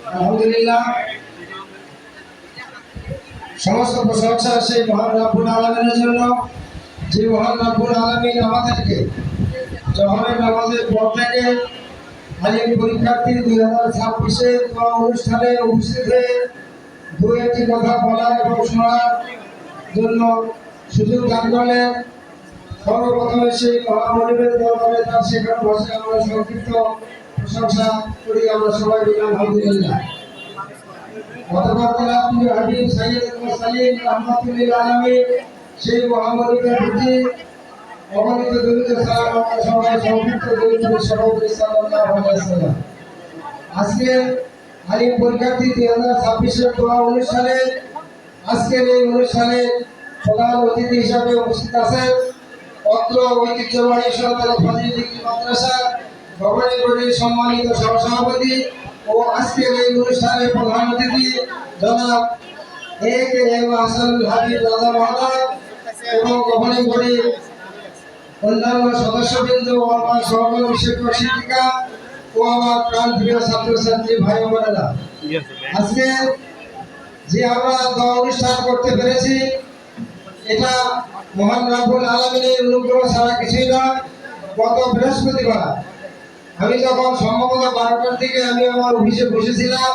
আলহামদুলিল্লাহ, সমস্ত প্রশংসা সেই মহান রব্বুল আলামিনের জন্য, যে মহান রব্বুল আলামিন আমাদেরকে জোহরের নামাজের পর থেকে আলিম পরীক্ষার্থী 2026-এর অনুষ্ঠানে উপস্থিত হয়ে দু একটি কথা বলার এবং শোনার জন্য সুযোগ দান করলেন। সর্বপ্রথমে সেই মহামনিবের দরবারে তার সেখানে বসে আমরা সংক্ষিপ্ত প্রশংসা করি। আমরা সবাই মিলে আলহামদুলিল্লাহ। গতকাল প্রিয় হাবিব সাইয়্যিদুল মুরসালিন রাহমাতুল্লিল আলামিন সেই মহামনিবের প্রতি অগণিত দরুদ সালাম আমরা সবাই সংক্ষিপ্ত দরুদ সভাপতি সাল্লাল্লাহু আলাইহি ওয়াসাল্লাম। আজকে আলিম পরীক্ষার্থী 2026-এর দোয়া অনুষ্ঠানে আজকের এই অনুষ্ঠানে প্রধান অতিথি হিসাবে উপস্থিত আছেন অত্র ঐতিহ্যবাহী সরকারি ফাজিল ডিগ্রি মাদ্রাসা গভর্নিং বডির সম্মানিত সহসভাপতি ও আজকের এই অনুষ্ঠানে প্রধান অতিথি জনাব A.K.M. হাসানুল হাবিব রাজা মহোদয় এবং গভর্নিং বডির অন্যান্য সদস্যবৃন্দ ও আমার সহকর্মী শিক্ষক শিক্ষিকা ও আমার প্রাণপ্রিয় ছাত্রছাত্রী ভাই বোনেরা, আজকে যে আমরা দোয়া অনুষ্ঠান করতে পেরেছি এটা মহান রব্বুল আলামিনের অনুগ্রহ ছাড়া কিছুই না। গত বৃহস্পতিবার আমি যখন সম্ভবত 12টার দিকে আমি আমার অফিসে বসেছিলাম,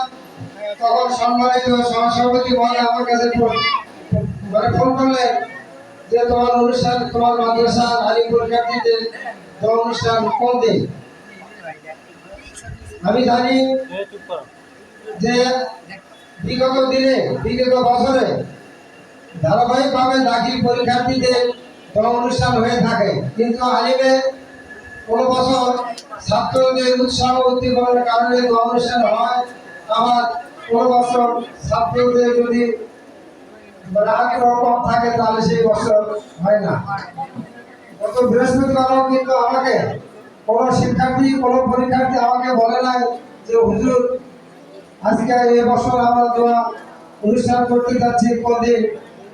তখন সম্মানিত সহসভাপতি মহোদয় আমার কাছে ফোন করলেন যে তোমার অনুষ্ঠান, তোমার মাদ্রাসা আলিম পরীক্ষার্থীদের অনুষ্ঠান কোন দিন। আমি জানি যে বিগত দিনে বিগত বছরে ধারাবাহিকভাবে দাখিল পরীক্ষার্থীদের অনুষ্ঠান হয়ে থাকে, কিন্তু আলিমে কোনো বছর ছাত্রদের উৎসাহ উদ্দীপনার কারণে অনুষ্ঠান হয়, আবার কোনো বছর ছাত্রদের যদি আগ্রহ কম থাকে তাহলে সেই বছর হয় না। গত বৃহস্পতিবারও কিন্তু আমাকে কোনো শিক্ষার্থী কোনো পরীক্ষার্থী আমাকে বলে নাই যে হুজুর আজকে এই বছর আমরা দোয়া অনুষ্ঠান করতে যাচ্ছি, কোনদিন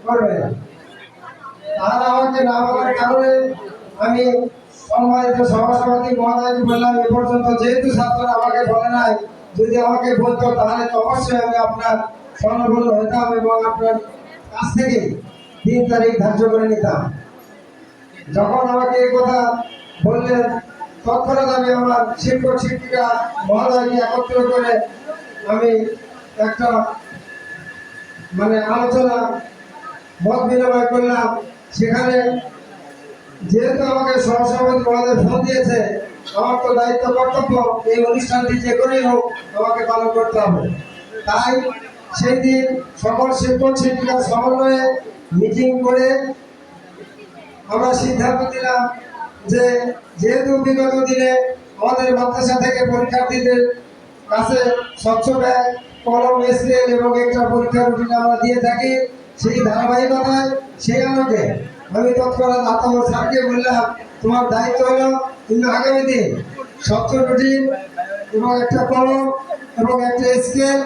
করবে। তারা আমাকে না বলার কারণে আমি সম্মানিত সহসভাপতি মহোদয়কে বললাম এ পর্যন্ত যেহেতু ছাত্ররা আমাকে বলে নাই, যদি আমাকে বলতো তাহলে তো অবশ্যই আমি আপনার স্বর্ণপূর্ণ হতাম এবং আপনার কাছ থেকে 3 তারিখ ধার্য করে নিতাম। যখন আমাকে এই কথা বললেন তৎক্ষণাৎ আমি আমার শিক্ষক শিক্ষিকা মহোদয়কে একত্র করে আমি একটা আলোচনা মত বিনিময় করলাম। সেখানে যেহেতু আমাকে সহসভাপতি মহোদয় ফোন দিয়েছে, আমার তো দায়িত্ব কর্তব্য এই অনুষ্ঠানটি যে করেই হোক আমাকে পালন করতে হবে। তাই সেই দিন সকল শিক্ষক শিক্ষিকার সমন্বয়ে মিটিং করে আমরা সিদ্ধান্ত দিলাম যে যেহেতু বিগত দিনে আমাদের মাদ্রাসা থেকে পরীক্ষার্থীদের কাছে স্বচ্ছ ব্যাগ, কলম, স্কেল এবং একটা পরীক্ষার রুটিন আমরা দিয়ে থাকি, সেই ধারাবাহিকতায় সেই আলোকে আমি তৎক্ষণাৎ আতাউর স্যারকে বললাম তোমার দায়িত্ব হলো কিন্তু আগামী দিন স্বচ্ছ রুটিন এবং একটা কলম এবং একটা স্কেল